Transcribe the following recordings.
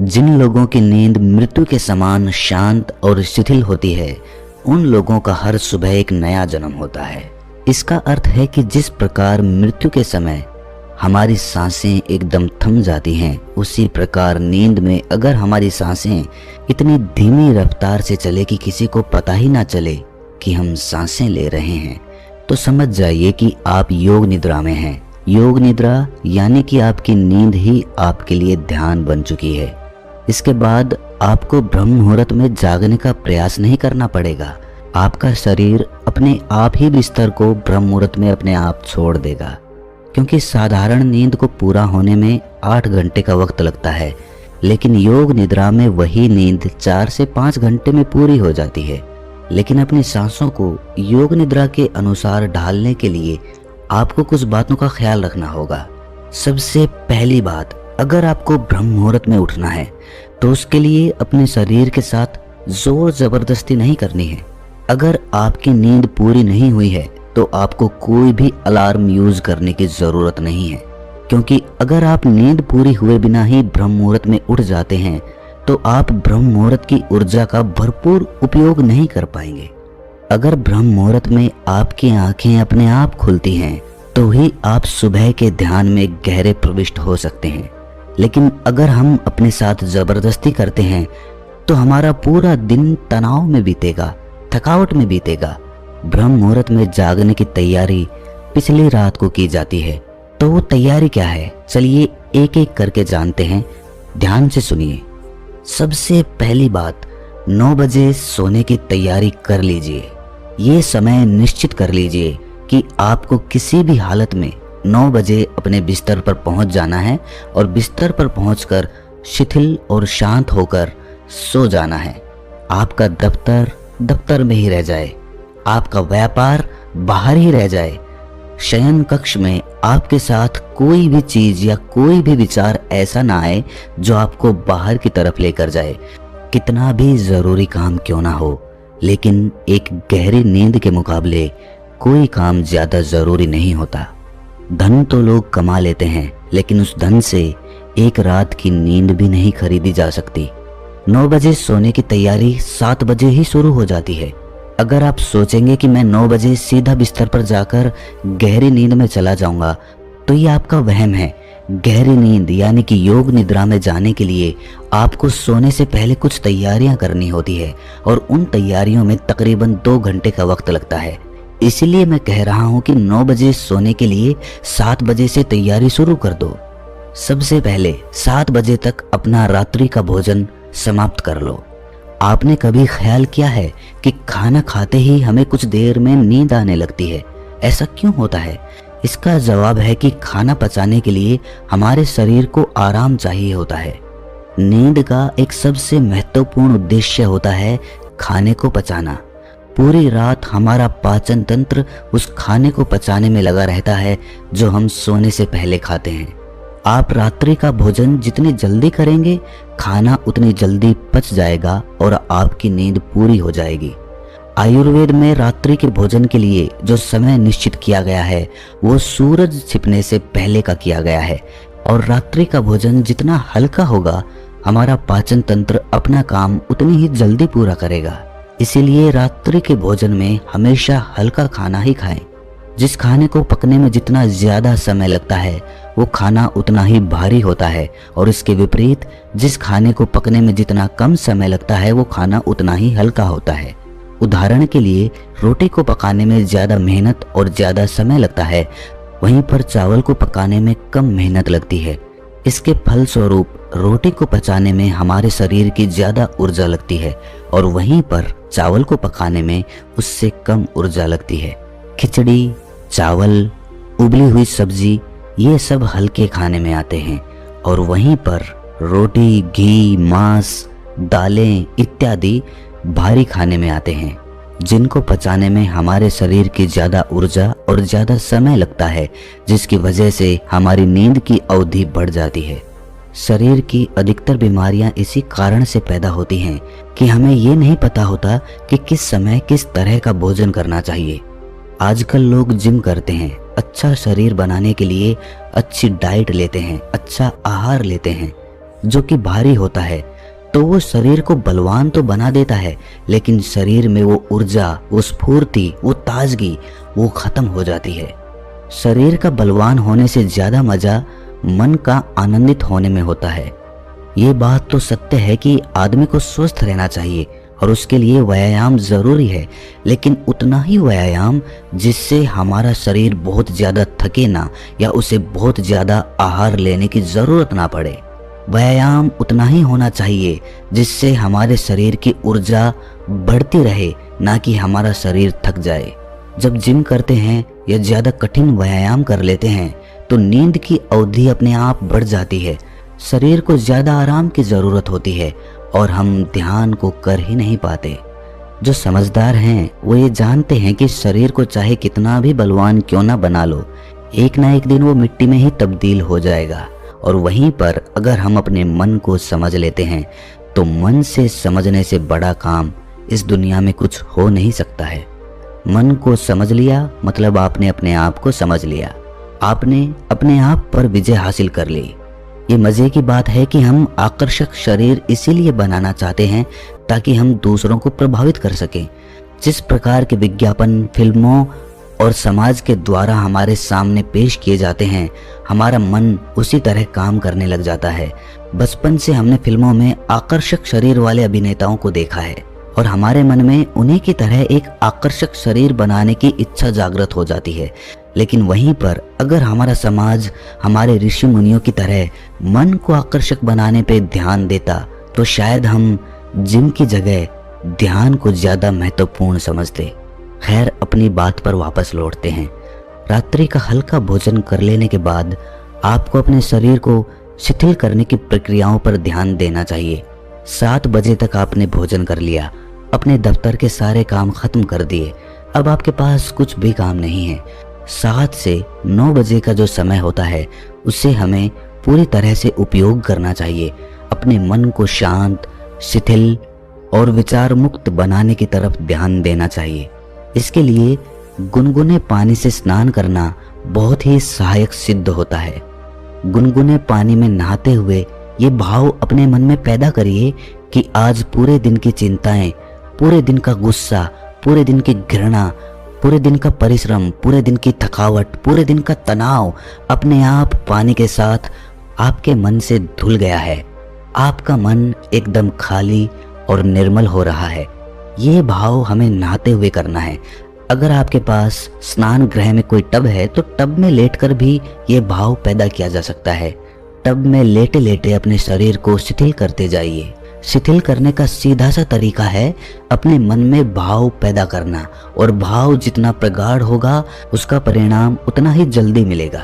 जिन लोगों की नींद मृत्यु के समान शांत और शिथिल होती है, उन लोगों का हर सुबह एक नया जन्म होता है। इसका अर्थ है कि जिस प्रकार मृत्यु के समय हमारी सांसें एकदम थम जाती हैं, उसी प्रकार नींद में अगर हमारी सांसें इतनी धीमी रफ्तार से चले कि किसी को पता ही ना चले कि हम सांसें ले रहे हैं, तो समझ जाइए कि आप योग निद्रा में हैं। योग निद्रा यानी कि आपकी नींद ही आपके लिए ध्यान बन चुकी है। इसके बाद आपको ब्रह्म मुहूर्त में जागने का प्रयास नहीं करना पड़ेगा। आपका शरीर अपने आप ही बिस्तर को ब्रह्म मुहूर्त में अपने आप छोड़ देगा, क्योंकि साधारण नींद को पूरा होने में 8 घंटे का वक्त लगता है, लेकिन योग निद्रा में वही नींद 4 से 5 घंटे में पूरी हो जाती है। लेकिन अपनी सांसों को योग निद्रा के अनुसार ढालने के लिए आपको कुछ बातों का ख्याल रखना होगा। सबसे पहली बात, अगर आपको ब्रह्म मुहूर्त में उठना है तो उसके लिए अपने शरीर के साथ जोर जबरदस्ती नहीं करनी है। अगर आपकी नींद पूरी नहीं हुई है तो आपको कोई भी अलार्म यूज करने की जरूरत नहीं है, क्योंकि अगर आप नींद पूरी हुए बिना ही ब्रह्म मुहूर्त में उठ जाते हैं तो आप ब्रह्म मुहूर्त की ऊर्जा का भरपूर उपयोग नहीं कर पाएंगे। अगर ब्रह्म मुहूर्त में आपकी आंखें अपने आप खुलती हैं तो ही आप सुबह के ध्यान में गहरे प्रविष्ट हो सकते हैं। लेकिन अगर हम अपने साथ जबरदस्ती करते हैं तो हमारा पूरा दिन तनाव में बीतेगा, थकावट में बीतेगा। ब्रह्म मुहूर्त में जागने की तैयारी पिछली रात को की जाती है, तो वो तैयारी क्या है, चलिए एक एक करके जानते हैं। ध्यान से सुनिए। सबसे पहली बात, 9 बजे सोने की तैयारी कर लीजिए। ये समय निश्चित कर लीजिए कि आपको किसी भी हालत में 9 बजे अपने बिस्तर पर पहुंच जाना है और बिस्तर पर पहुंचकर शिथिल और शांत होकर सो जाना है। आपका दफ्तर दफ्तर में ही रह जाए, आपका व्यापार बाहर ही रह जाए। शयन कक्ष में आपके साथ कोई भी चीज या कोई भी विचार ऐसा ना आए जो आपको बाहर की तरफ लेकर जाए। कितना भी जरूरी काम क्यों ना हो, लेकिन एक गहरी नींद के मुकाबले कोई काम ज्यादा जरूरी नहीं होता। धन तो लोग कमा लेते हैं, लेकिन उस धन से एक रात की नींद भी नहीं खरीदी जा सकती। 9 बजे सोने की तैयारी 7 बजे ही शुरू हो जाती है। अगर आप सोचेंगे कि मैं 9 बजे सीधा बिस्तर पर जाकर गहरी नींद में चला जाऊंगा, तो ये आपका वहम है। गहरी नींद यानी कि योग निद्रा में जाने के लिए आपको सोने से पहले कुछ तैयारियां करनी होती है और उन तैयारियों में तकरीबन 2 घंटे का वक्त लगता है। इसीलिए मैं कह रहा हूं कि 9 बजे सोने के लिए 7 बजे से तैयारी शुरू कर दो। सबसे पहले 7 बजे तक अपना रात्रि का भोजन समाप्त कर लो। आपने कभी ख्याल किया है कि खाना खाते ही हमें कुछ देर में नींद आने लगती है? ऐसा क्यों होता है? इसका जवाब है कि खाना पचाने के लिए हमारे शरीर को आराम चाहिए होता है। नींद का एक सबसे महत्वपूर्ण उद्देश्य होता है खाने को पचाना। पूरी रात हमारा पाचन तंत्र उस खाने को पचाने में लगा रहता है जो हम सोने से पहले खाते हैं। आप रात्रि का भोजन जितनी जल्दी करेंगे, खाना उतनी जल्दी पच जाएगा और आपकी नींद पूरी हो जाएगी। आयुर्वेद में रात्रि के भोजन के लिए जो समय निश्चित किया गया है वो सूरज छिपने से पहले का किया गया है, और रात्रि का भोजन जितना हल्का होगा, हमारा पाचन तंत्र अपना काम उतनी ही जल्दी पूरा करेगा। इसीलिए रात्रि के भोजन में हमेशा हल्का खाना ही खाएं। जिस खाने को पकने में जितना ज्यादा समय लगता है वो खाना उतना ही भारी होता है, और इसके विपरीत जिस खाने को पकने में जितना कम समय लगता है वो खाना उतना ही हल्का होता है। उदाहरण के लिए, रोटी को पकाने में ज्यादा मेहनत और ज्यादा समय लगता है, वहीं पर चावल को पकाने में कम मेहनत लगती है। इसके फलस्वरूप रोटी को पचाने में हमारे शरीर की ज्यादा ऊर्जा लगती है और वहीं पर चावल को पकाने में उससे कम ऊर्जा लगती है। खिचड़ी, चावल, उबली हुई सब्जी, ये सब हल्के खाने में आते हैं, और वहीं पर रोटी, घी, मांस, दालें इत्यादि भारी खाने में आते हैं, जिनको पचाने में हमारे शरीर की ज्यादा ऊर्जा और ज्यादा समय लगता है, जिसकी वजह से हमारी नींद की अवधि बढ़ जाती है। शरीर की अधिकतर बीमारियां इसी कारण से पैदा होती हैं कि हमें ये नहीं पता होता कि किस समय किस तरह का भोजन करना चाहिए। आजकल लोग जिम करते हैं, अच्छा शरीर बनाने के लिए अच्छी डाइट लेते हैं, अच्छा आहार लेते हैं, जो कि भारी होता है, तो वो शरीर को बलवान तो बना देता है, लेकिन शरीर में वो ऊर्जा, वो स्फूर्ति, वो ताजगी वो खत्म हो जाती है। शरीर का बलवान होने से ज्यादा मजा मन का आनंदित होने में होता है। ये बात तो सत्य है कि आदमी को स्वस्थ रहना चाहिए और उसके लिए व्यायाम जरूरी है, लेकिन उतना ही व्यायाम जिससे हमारा शरीर बहुत ज्यादा थके ना, या उसे बहुत ज्यादा आहार लेने की जरूरत ना पड़े। व्यायाम उतना ही होना चाहिए जिससे हमारे शरीर की ऊर्जा बढ़ती रहे, ना कि हमारा शरीर थक जाए। जब जिम करते हैं या ज्यादा कठिन व्यायाम कर लेते हैं तो नींद की अवधि अपने आप बढ़ जाती है, शरीर को ज्यादा आराम की जरूरत होती है और हम ध्यान को कर ही नहीं पाते। जो समझदार हैं वो ये जानते हैं कि शरीर को चाहे कितना भी बलवान क्यों ना बना लो, एक ना एक दिन वो मिट्टी में ही तब्दील हो जाएगा। और वहीं पर अगर हम अपने मन को समझ लेते हैं तो मन से समझने से बड़ा काम इस दुनिया में कुछ हो नहीं सकता है। मन को समझ लिया मतलब आपने अपने आप को समझ लिया, आपने अपने आप पर विजय हासिल कर ली। ये मजे की बात है कि हम आकर्षक शरीर इसीलिए बनाना चाहते हैं ताकि हम दूसरों को प्रभावित कर सकें। जिस प्रकार के विज्ञापन फिल्मों और समाज के द्वारा हमारे सामने पेश किए जाते हैं, हमारा मन उसी तरह काम करने लग जाता है। बचपन से हमने फिल्मों में आकर्षक शरीर वाले अभिनेताओं को देखा है और हमारे मन में उन्हीं की तरह एक आकर्षक शरीर बनाने की इच्छा जागृत हो जाती है। लेकिन वहीं पर अगर हमारा समाज हमारे ऋषि मुनियों की तरह मन को आकर्षक बनाने पे ध्यान देता तो शायद हम जिम की जगह ध्यान को ज्यादा महत्वपूर्ण समझते। खैर, अपनी बात पर वापस लौटते हैं। रात्रि का हल्का भोजन कर लेने के बाद आपको अपने शरीर को शिथिल करने की प्रक्रियाओं पर ध्यान देना चाहिए। 7 बजे तक आपने भोजन कर लिया, अपने दफ्तर के सारे काम खत्म कर दिए, अब आपके पास कुछ भी काम नहीं है। 7 से 9 बजे का जो समय होता है उसे हमें पूरी तरह से उपयोग करना चाहिए। अपने मन को शांत, शिथिल और विचार मुक्त बनाने की तरफ ध्यान देना चाहिए। इसके लिए गुनगुने पानी से स्नान करना बहुत ही सहायक सिद्ध होता है। गुनगुने पानी में नहाते हुए ये भाव अपने मन में पैदा करिए कि आज पूरे दिन की चिंताएं, पूरे दिन का गुस्सा, पूरे दिन की घृणा, पूरे दिन का परिश्रम, पूरे दिन की थकावट, पूरे दिन का तनाव अपने आप पानी के साथ आपके मन से धुल गया है। आपका मन एकदम खाली और निर्मल हो रहा है। ये भाव हमें नहाते हुए करना है। अगर आपके पास स्नान गृह में कोई टब है तो टब में लेटकर भी ये भाव पैदा किया जा सकता है। टब में लेटे लेटे अपने शरीर को शिथिल करते जाइए। शिथिल करने का सीधा सा तरीका है अपने मन में भाव पैदा करना, और भाव जितना प्रगाढ़ होगा उसका परिणाम उतना ही जल्दी मिलेगा।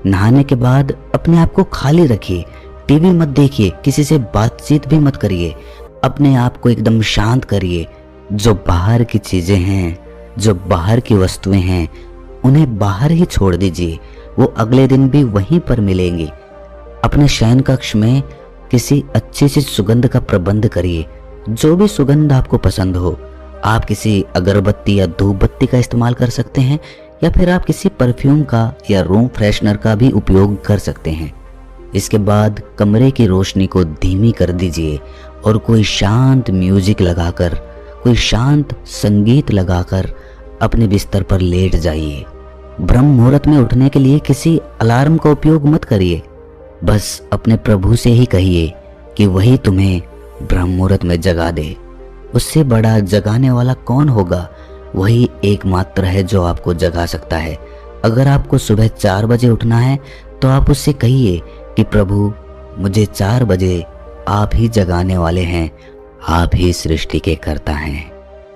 नहाने के बाद अपने आप को खाली रखिए, टीवी मत देखिए, किसी से बातचीत भी मत करिए, अपने आप को एकदम शांत करिए। जो बाहर की चीजें हैं, जो बाहर की वस्तुएं हैं, उन्हें बाहर ही छोड़ दीजिए, वो अगले दिन भी वहीं पर मिलेंगी। अपने शयन कक्ष में किसी अच्छी सी सुगंध का प्रबंध करिए, जो भी सुगंध आपको पसंद हो। आप किसी अगरबत्ती या धूप बत्ती का इस्तेमाल कर सकते हैं, या फिर आप किसी परफ्यूम का या रूम फ्रेशनर का भी उपयोग कर सकते हैं। इसके बाद कमरे की रोशनी को धीमी कर दीजिए और कोई शांत म्यूजिक लगाकर, कोई शांत संगीत लगाकर अपने बिस्तर पर लेट जाइए। ब्रह्म मुहूर्त में उठने के लिए किसी अलार्म का उपयोग मत करिए, बस अपने प्रभु से ही कहिए कि वही तुम्हें ब्रह्म मुहूर्त में जगा दे। उससे बड़ा जगाने वाला कौन होगा? वही एकमात्र है जो आपको जगा सकता है। अगर आपको सुबह 4 बजे उठना है तो आप उससे कहिए कि प्रभु, मुझे 4 बजे आप ही जगाने वाले हैं, आप ही सृष्टि के कर्ता हैं।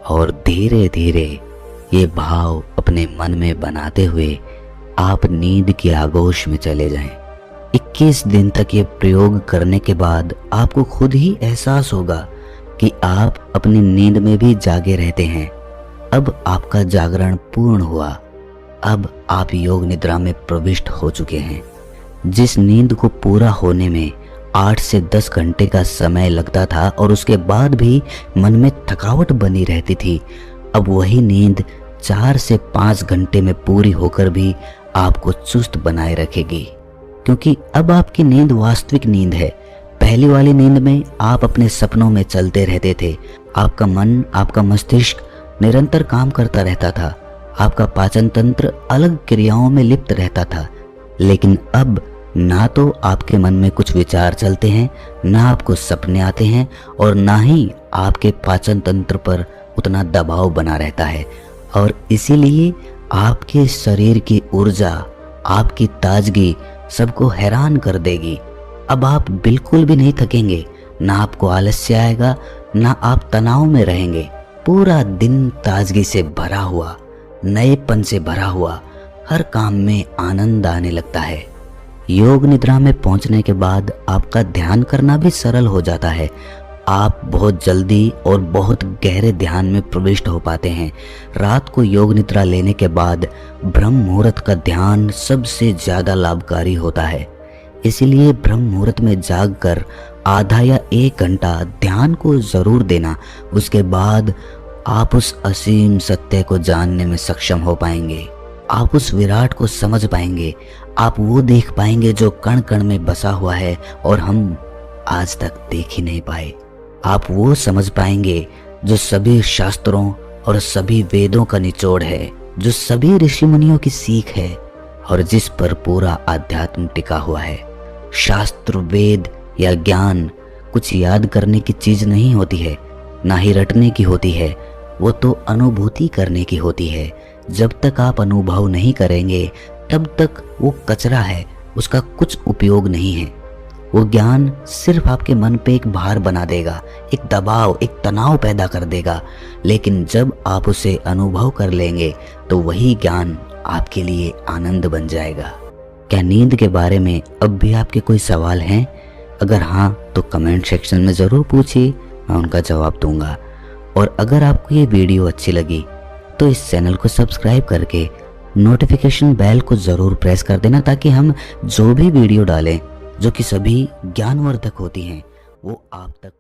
और धीरे धीरे ये भाव अपने मन में बनाते हुए आप नींद की आगोश में चले जाएं। 21 दिन तक ये प्रयोग करने के बाद आपको खुद ही एहसास होगा कि आप अपनी नींद में भी जागे रहते हैं। अब आपका जागरण पूर्ण हुआ। अब आप योग निद्रा में प्रविष्ट हो चुके हैं। जिस नींद को पूरा होने में 8 से 10 घंटे का समय लगता था और उसके बाद भी मन में थकावट बनी रहती थी, अब वही नींद 4 से 5 घंटे में पूरी होकर भी आपको चुस्त बनाए रखेगी, क्योंकि अब आपकी नींद वास्तविक नींद है। पहली वाली नींद में आप अपने सपनों में चलते रहते थे। आपका मन, आपका मस्तिष्क निरंतर काम करता रहता था। आपका पाचन तंत्र अलग क्रियाओं में लिप्त रहता था। लेकिन अब ना तो आपके मन में कुछ विचार चलते हैं, ना आपको सपने आते हैं, और ना ही आपके पाचन तंत्र पर उतना दबाव बना रहता है। और इसीलिए आपके शरीर की ऊर्जा, आपकी ताजगी सबको हैरान कर देगी। अब आप बिल्कुल भी नहीं थकेंगे, ना आपको आलस्य आएगा, ना आप तनाव में रहेंगे। पूरा दिन ताजगी से भरा हुआ, नएपन से भरा हुआ, हर काम में आनंद आने लगता है। योग निद्रा में पहुंचने के बाद आपका ध्यान करना भी सरल हो जाता है। आप बहुत जल्दी और बहुत गहरे ध्यान में प्रविष्ट हो पाते हैं। रात को योग निद्रा लेने के बाद ब्रह्म मुहूर्त का ध्यान सबसे ज़्यादा लाभकारी होता है। इसीलिए ब्रह्म मुहूर्त में जागकर आधा या 1 घंटा ध्यान को ज़रूर देना। उसके बाद आप उस असीम सत्य को जानने में सक्षम हो पाएंगे। आप उस विराट को समझ पाएंगे। आप वो देख पाएंगे जो कण कण में बसा हुआ है और हम आज तक देख ही नहीं पाए। आप वो समझ पाएंगे जो सभी शास्त्रों और सभी वेदों का निचोड़ है, जो सभी ऋषि मुनियों की सीख है और जिस पर पूरा आध्यात्म टिका हुआ है। शास्त्र, वेद या ज्ञान कुछ याद करने की चीज नहीं होती है, ना ही रटने की होती है। वो तो अनुभूति करने की होती है। जब तक आप अनुभव नहीं करेंगे तब तक वो कचरा है, उसका कुछ उपयोग नहीं है। वो ज्ञान सिर्फ आपके मन पे एक भार बना देगा, एक दबाव, एक तनाव पैदा कर देगा। लेकिन जब आप उसे अनुभव कर लेंगे तो वही ज्ञान आपके लिए आनंद बन जाएगा। क्या नींद के बारे में अब भी आपके कोई सवाल हैं? अगर हाँ तो कमेंट सेक्शन में ज़रूर पूछिए, मैं उनका जवाब दूंगा। और अगर आपको ये वीडियो अच्छी लगी तो इस चैनल को सब्सक्राइब करके नोटिफिकेशन बेल को ज़रूर प्रेस कर देना, ताकि हम जो भी वीडियो डालें जो कि सभी ज्ञानवर्धक होती हैं वो आप तक